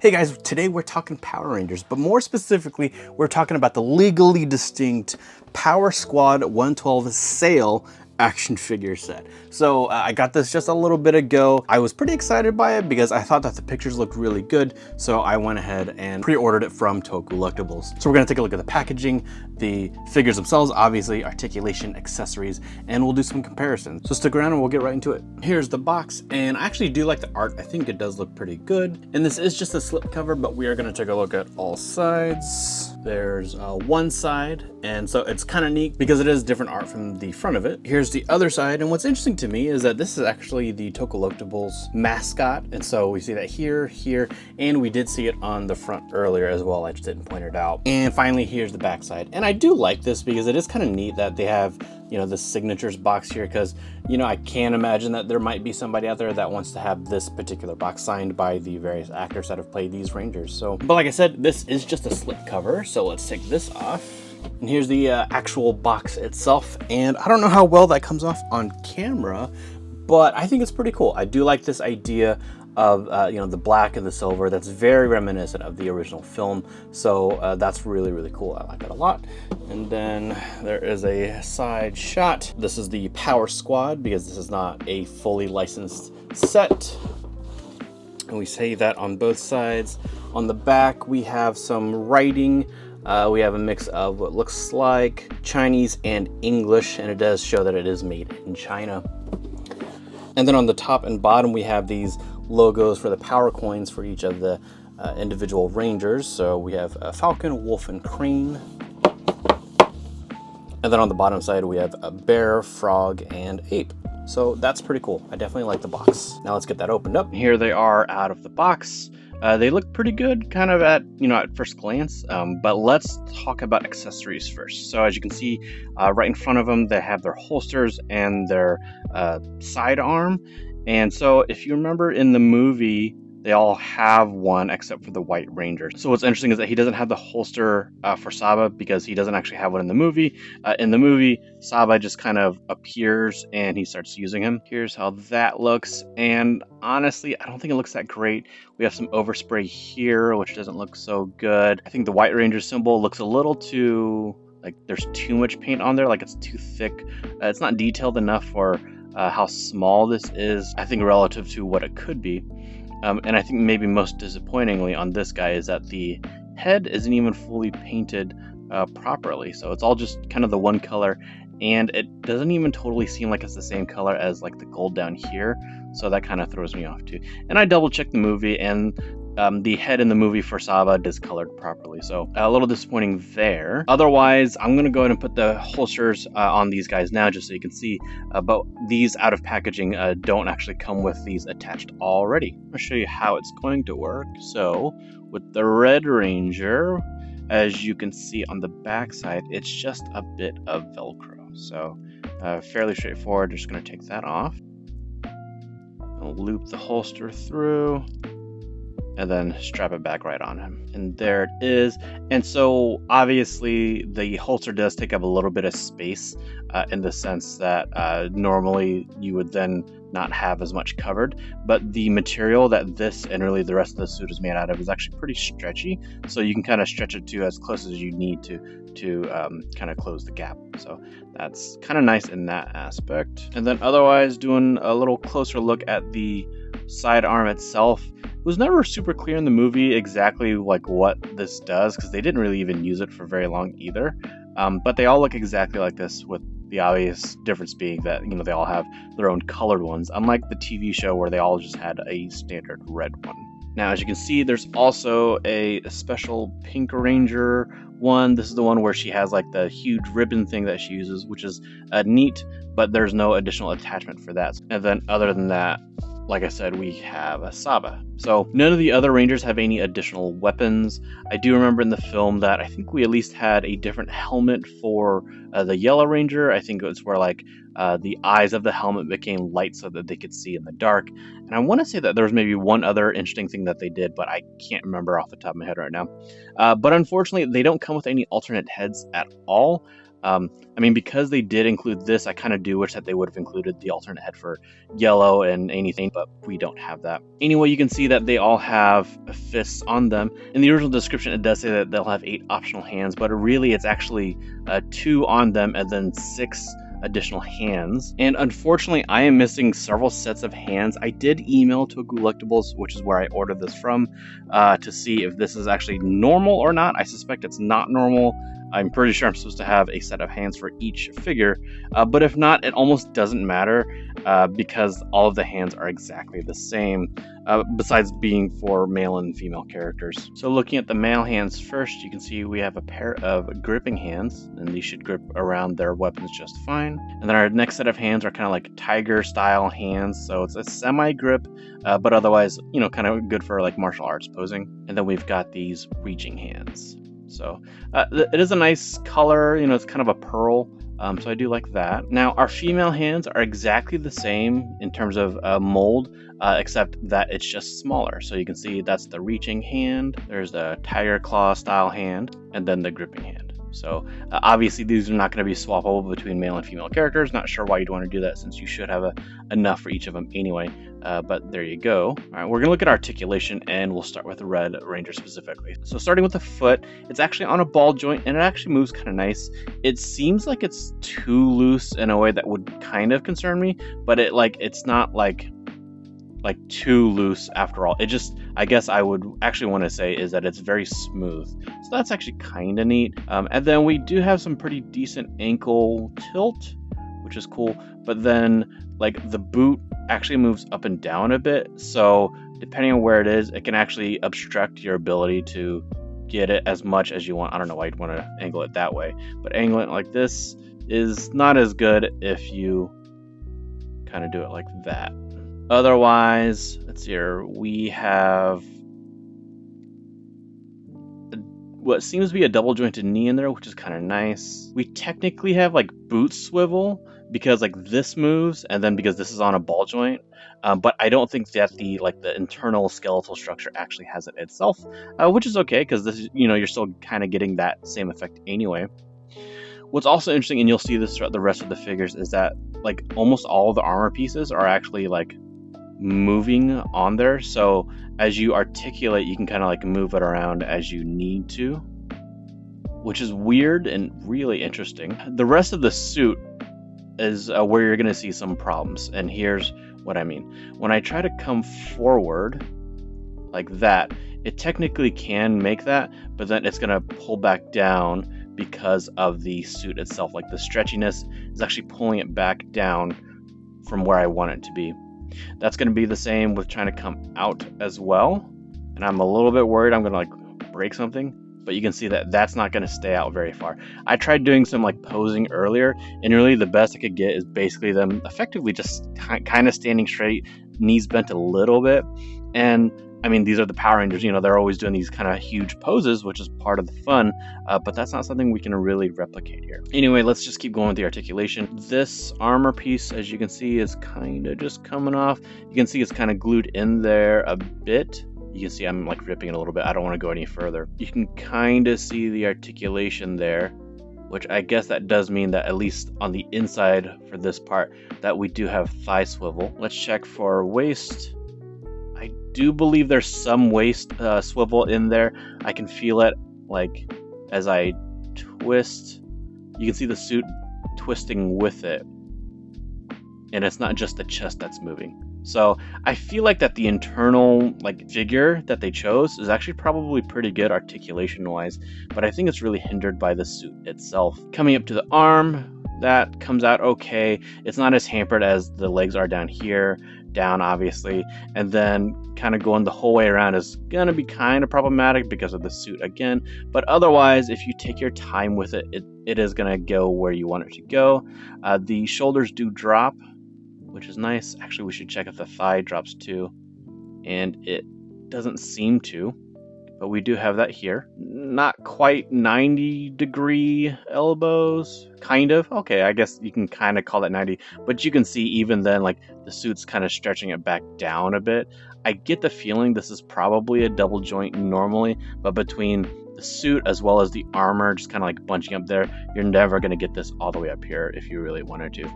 Hey guys, today we're talking Power Rangers, but more specifically, we're talking about the legally distinct Power Squad 112 Sail action figure set. So I got this just a little bit ago. I was pretty excited by it because I thought that the pictures looked really good. So I went ahead and pre-ordered it from Tokulectables. So we're gonna take a look at the packaging, the figures themselves, obviously, articulation, accessories, and we'll do some comparisons. So stick around and we'll get right into it. Here's the box, and I actually do like the art. I think it does look pretty good. And this is just a slip cover, but we are gonna take a look at all sides. There's one side, and so it's kind of neat because it is different art from the front of it. Here's the other side, and what's interesting to me is that this is actually the Tokulectables mascot, and so we see that here, and we did see it on the front earlier as well. I just didn't point it out. And finally, here's the back side, and I do like this because it is kind of neat that they have, you know, the signatures box here, because, you know, I can imagine that there might be somebody out there that wants to have this particular box signed by the various actors that have played these Rangers. So, but like I said, this is just a slip cover, so let's take this off. And here's the actual box itself, and I don't know how well that comes off on camera, but I think it's pretty cool. I do like this idea of you know, the black and the silver. That's very reminiscent of the original film, so that's really cool. I like that a lot. And then there is a side shot. This is the Power Squad because this is not a fully licensed set, and we say that on both sides. On the back we have some writing. We have a mix of what looks like Chinese and English, and it does show that it is made in China. And then on the top and bottom we have these logos for the power coins for each of the individual Rangers. So we have a Falcon, Wolf, and Crane. And then on the bottom side we have a Bear, Frog, and Ape. So that's pretty cool. I definitely like the box. Now let's get that opened up. Here they are out of the box. They look pretty good, kind of at first glance, but let's talk about accessories first. So as you can see, right in front of them, they have their holsters and their sidearm. And so if you remember in the movie, they all have one except for the White Ranger. So what's interesting is that he doesn't have the holster for Saba because he doesn't actually have one in the movie. In the movie, Saba just kind of appears and he starts using him. Here's how that looks. And honestly, I don't think it looks that great. We have some overspray here, which doesn't look so good. I think the White Ranger symbol looks a little too, like there's too much paint on there, like it's too thick. It's not detailed enough for how small this is, I think, relative to what it could be. And I think maybe most disappointingly on this guy is that the head isn't even fully painted properly. So it's all just kind of the one color, and it doesn't even totally seem like it's the same color as like the gold down here. So that kind of throws me off too. And I double checked the movie, and the head in the movie for Saba discolored properly. So a little disappointing there. Otherwise, I'm going to go ahead and put the holsters on these guys now just so you can see. But these out of packaging don't actually come with these attached already. I'll show you how it's going to work. So with the Red Ranger, as you can see on the back side, it's just a bit of Velcro. So fairly straightforward. Just going to take that off. I'll loop the holster through, and then strap it back right on him. And there it is. And so obviously the holster does take up a little bit of space in the sense that normally you would then not have as much covered, but the material that this and really the rest of the suit is made out of is actually pretty stretchy, so you can kind of stretch it to as close as you need to kind of close the gap. So that's kind of nice in that aspect. And then otherwise, doing a little closer look at the sidearm itself, it was never super clear in the movie exactly like what this does, because they didn't really even use it for very long either. But they all look exactly like this, with the obvious difference being that, you know, they all have their own colored ones, unlike the TV show where they all just had a standard red one. Now, as you can see, there's also a special Pink Ranger one. This is the one where she has like the huge ribbon thing that she uses, which is neat, but there's no additional attachment for that. And then other than that, like I said, we have a Saba. So none of the other Rangers have any additional weapons. I do remember in the film that I think we at least had a different helmet for the Yellow Ranger. I think it was where like the eyes of the helmet became light so that they could see in the dark. And I want to say that there was maybe one other interesting thing that they did, but I can't remember off the top of my head right now. But unfortunately, they don't come with any alternate heads at all. I mean, because they did include this, I kind of do wish that they would have included the alternate head for yellow and anything, but we don't have that. Anyway, you can see that they all have fists on them. In the original description, it does say that they'll have 8 optional hands, but really it's actually 2 on them and then 6 additional hands. And unfortunately, I am missing several sets of hands. I did email to Collectibles, which is where I ordered this from, to see if this is actually normal or not. I suspect it's not normal. I'm pretty sure I'm supposed to have a set of hands for each figure, but if not, it almost doesn't matter because all of the hands are exactly the same, besides being for male and female characters. So looking at the male hands first, you can see we have a pair of gripping hands, and these should grip around their weapons just fine. And then our next set of hands are kind of like tiger style hands, so it's a semi-grip, but otherwise, you know, kind of good for like martial arts posing. And then we've got these reaching hands. So it is a nice color, you know, it's kind of a pearl, so I do like that. Now, our female hands are exactly the same in terms of mold, except that it's just smaller. So you can see that's the reaching hand, there's the tiger claw style hand, and then the gripping hand. So obviously these are not going to be swappable between male and female characters. Not sure why you'd want to do that since you should have enough for each of them anyway. But there you go. All right, we're going to look at articulation, and we'll start with the Red Ranger specifically. So starting with the foot, it's actually on a ball joint, and it actually moves kind of nice. It seems like it's too loose in a way that would kind of concern me, but it's not like too loose after all. It just, I guess I would actually want to say is that it's very smooth. So that's actually kind of neat. And then we do have some pretty decent ankle tilt, which is cool. But then like the boot actually moves up and down a bit. So depending on where it is, it can actually obstruct your ability to get it as much as you want. I don't know why you'd want to angle it that way, but angling it like this is not as good if you kind of do it like that. Otherwise, let's see here, we have what seems to be a double jointed knee in there, which is kind of nice. We technically have like boot swivel because like this moves, and then because this is on a ball joint, but I don't think that the internal skeletal structure actually has it itself, which is okay because this is, you know, you're still kind of getting that same effect anyway. What's also interesting, and you'll see this throughout the rest of the figures, is that like almost all of the armor pieces are actually like moving on there. So as you articulate, you can kind of like move it around as you need to, which is weird and really interesting. The rest of the suit is where you're going to see some problems, and here's what I mean. When I try to come forward like that, it technically can make that, but then it's going to pull back down because of the suit itself. Like the stretchiness is actually pulling it back down from where I want it to be. That's going to be the same with trying to come out as well, and I'm a little bit worried I'm going to like break something, but you can see that that's not going to stay out very far. I tried doing some like posing earlier, and really the best I could get is basically them effectively just kind of standing straight, knees bent a little bit. And I mean, these are the Power Rangers, you know, they're always doing these kind of huge poses, which is part of the fun, but that's not something we can really replicate here. Anyway, let's just keep going with the articulation. This armor piece, as you can see, is kind of just coming off. You can see it's kind of glued in there a bit. You can see I'm like ripping it a little bit. I don't want to go any further. You can kind of see the articulation there, which I guess that does mean that at least on the inside for this part that we do have thigh swivel. Let's check for waist. I do believe there's some waist swivel in there. I can feel it like as I twist. You can see the suit twisting with it, and it's not just the chest that's moving. So I feel like that the internal like figure that they chose is actually probably pretty good articulation wise, but I think it's really hindered by the suit itself. Coming up to the arm, that comes out okay. It's not as hampered as the legs are down here, down obviously, and then kind of going the whole way around is gonna be kind of problematic because of the suit again, but otherwise if you take your time with it, it is gonna go where you want it to go. The shoulders do drop, which is nice. Actually, we should check if the thigh drops too, and it doesn't seem to, but we do have that here. Not quite 90-degree elbows, kind of. Okay, I guess you can kind of call that 90, but you can see even then, like the suit's kind of stretching it back down a bit. I get the feeling this is probably a double joint normally, but between the suit as well as the armor just kind of like bunching up there, you're never going to get this all the way up here if you really wanted to.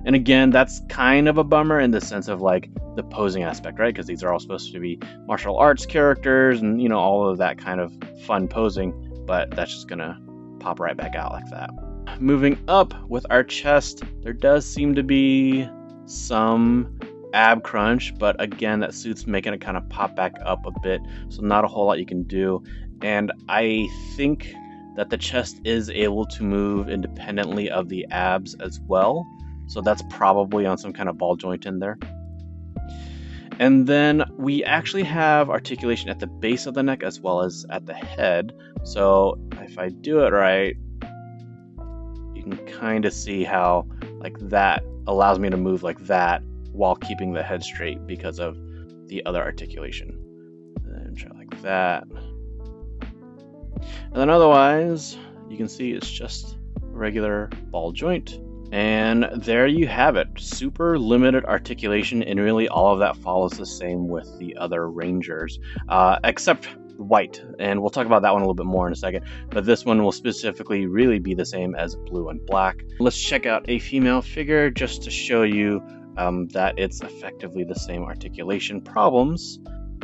And again, that's kind of a bummer in the sense of like the posing aspect, right? Because these are all supposed to be martial arts characters and, you know, all of that kind of fun posing, but that's just going to pop right back out like that. Moving up with our chest, there does seem to be some ab crunch, but again, that suit's making it kind of pop back up a bit, so not a whole lot you can do. And I think that the chest is able to move independently of the abs as well, so that's probably on some kind of ball joint in there. And then we actually have articulation at the base of the neck as well as at the head. So if I do it right, you can kind of see how like that allows me to move like that while keeping the head straight because of the other articulation. And try like that. And then otherwise, you can see it's just a regular ball joint. And there you have it. Super limited articulation, and really all of that follows the same with the other Rangers, except white. And we'll talk about that one a little bit more in a second. But this one will specifically really be the same as blue and black. Let's check out a female figure just to show you that it's effectively the same articulation problems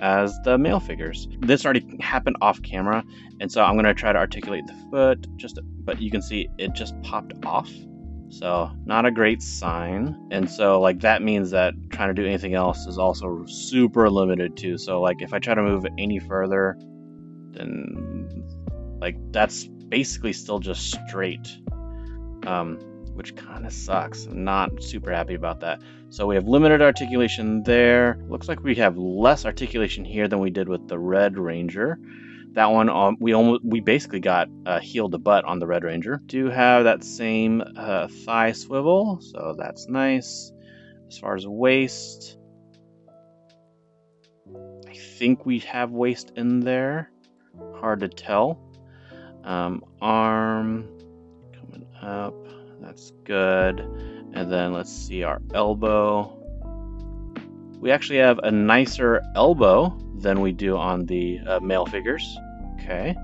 as the male figures. This already happened off camera, and so I'm going to try to articulate the foot, but you can see it just popped off. So not a great sign. And so like that means that trying to do anything else is also super limited too. So like if I try to move it any further, then like that's basically still just straight, which kind of sucks. I'm not super happy about that. So we have limited articulation there. Looks like we have less articulation here than we did with the Red Ranger. That one, we basically got heel to butt on the Red Ranger. Do have that same thigh swivel, so that's nice. As far as waist, I think we have waist in there. Hard to tell. Arm coming up, that's good. And then let's see our elbow. We actually have a nicer elbow than we do on the male figures. Okay.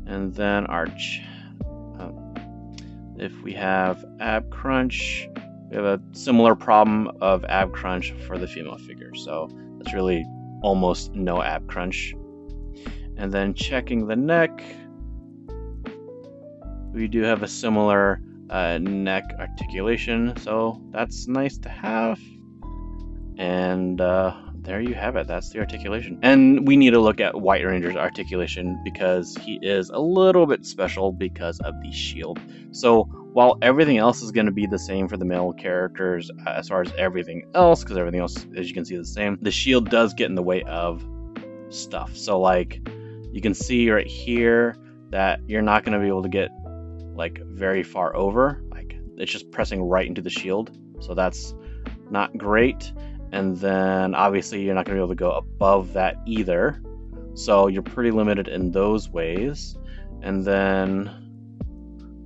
And then our if we have ab crunch, we have a similar problem of ab crunch for the female figure. So that's really almost no ab crunch. And then checking the neck, we do have a similar neck articulation. So that's nice to have. And there you have it. That's the articulation. And we need to look at White Ranger's articulation because he is a little bit special because of the shield. So while everything else is going to be the same for the male characters as far as everything else, because everything else, as you can see, is the same, the shield does get in the way of stuff. So like you can see right here that you're not going to be able to get like very far over. Like it's just pressing right into the shield. So that's not great. And then obviously you're not going to be able to go above that either. So you're pretty limited in those ways. And then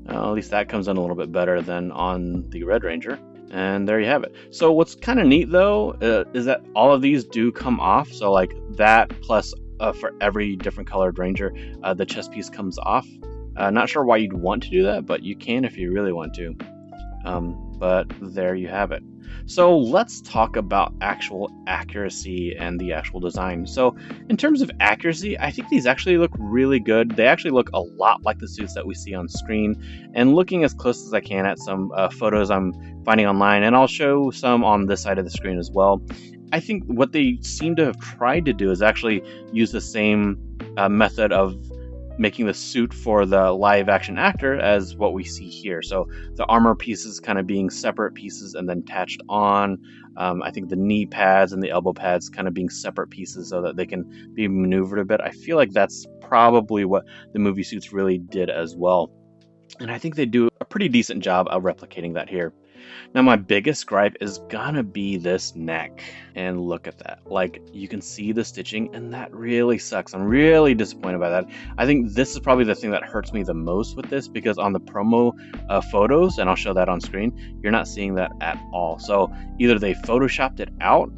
at least that comes in a little bit better than on the Red Ranger. And there you have it. So what's kind of neat though is that all of these do come off. So like that plus for every different colored Ranger, the chest piece comes off. Not sure why you'd want to do that, but you can if you really want to. But there you have it. So let's talk about actual accuracy and the actual design. So in terms of accuracy, I think these actually look really good. They actually look a lot like the suits that we see on screen. And looking as close as I can at some photos I'm finding online, and I'll show some on this side of the screen as well, I think what they seem to have tried to do is actually use the same method of making the suit for the live action actor as what we see here. So the armor pieces kind of being separate pieces and then attached on. I think the knee pads and the elbow pads kind of being separate pieces so that they can be maneuvered a bit. I feel like that's probably what the movie suits really did as well. And I think they do a pretty decent job of replicating that here. Now my biggest gripe is gonna be this neck, and look at that. Like you can see the stitching, and that really sucks. I'm really disappointed by that. I think this is probably the thing that hurts me the most with this, because on the promo photos, and I'll show that on screen, you're not seeing that at all. So either they photoshopped it out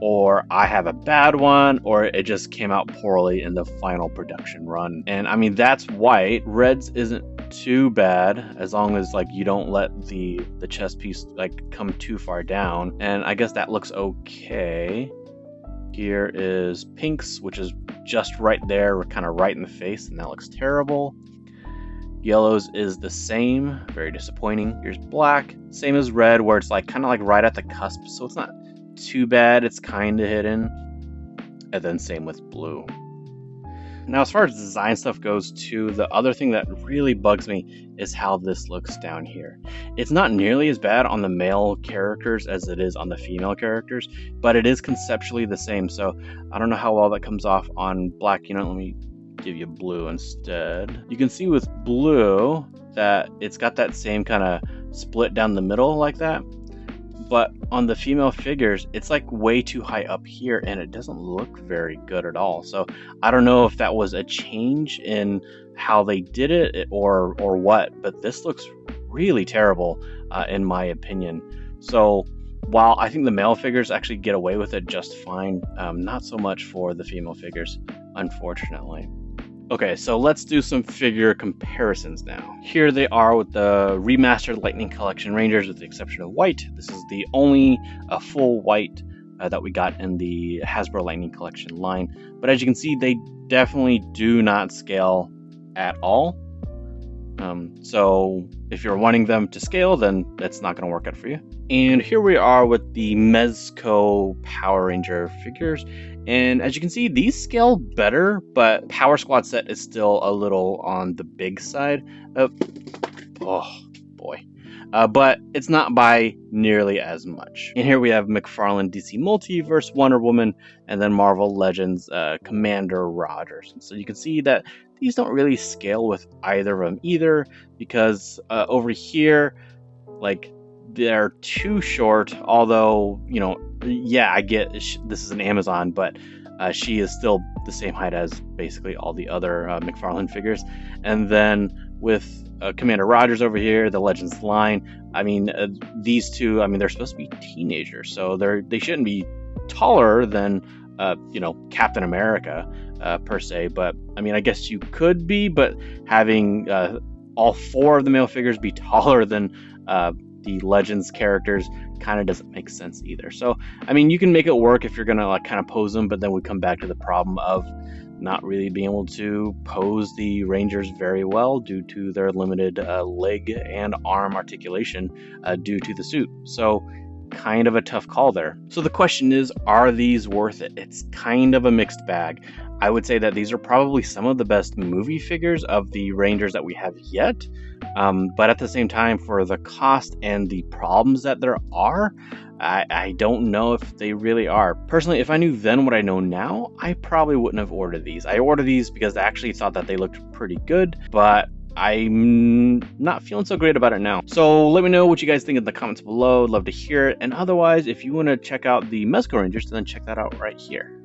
or I have a bad one, or it just came out poorly in the final production run. And I mean, that's white. Reds isn't too bad as long as like you don't let the chest piece like come too far down. And I guess that looks okay. Here is pinks, which is just right there, kind of right in the face, and that looks terrible. Yellows is the same, very disappointing. Here's black, same as red, where it's like kind of like right at the cusp, so it's not too bad, it's kind of hidden. And then same with blue. Now, as far as design stuff goes too, the other thing that really bugs me is how this looks down here. It's not nearly as bad on the male characters as it is on the female characters, but it is conceptually the same. So I don't know how well that comes off on black. You know, let me give you blue instead. You can see with blue that it's got that same kind of split down the middle like that. But on the female figures, it's like way too high up here and it doesn't look very good at all. So I don't know if that was a change in how they did it or what, but this looks really terrible in my opinion. So while I think the male figures actually get away with it just fine, not so much for the female figures, unfortunately. Okay, so let's do some figure comparisons now. Here they are with the remastered Lightning Collection Rangers, with the exception of white. This is the only full white that we got in the Hasbro Lightning Collection line. But as you can see, they definitely do not scale at all. So if you're wanting them to scale, then that's not going to work out for you. And here we are with the Mezco Power Ranger figures. And as you can see, these scale better, but Power Squad set is still a little on the big side. Oh boy. But it's not by nearly as much. And here we have McFarlane DC Multiverse Wonder Woman, and then Marvel Legends Commander Rogers. And so you can see that these don't really scale with either of them either, because over here, like, they're too short, although, you know, yeah, I get this is an Amazon, but she is still the same height as basically all the other McFarlane figures. And then with Commander Rogers over here, the Legends line, I mean, these two, I mean, they're supposed to be teenagers, so they shouldn't be taller than, you know, Captain America per se. But I mean, I guess you could be, but having all four of the male figures be taller than the Legends characters kind of doesn't make sense either. So I mean, you can make it work if you're gonna like kind of pose them, but then we come back to the problem of not really being able to pose the Rangers very well due to their limited leg and arm articulation due to the suit. So kind of a tough call there. So the question is, are these worth it? It's kind of a mixed bag. I would say that these are probably some of the best movie figures of the Rangers that we have yet. But at the same time, for the cost and the problems that there are, I don't know if they really are. Personally, if I knew then what I know now, I probably wouldn't have ordered these. I ordered these because I actually thought that they looked pretty good, but I'm not feeling so great about it now. So let me know what you guys think in the comments below. I'd love to hear it. And otherwise, if you want to check out the Mezco Rangers, then check that out right here.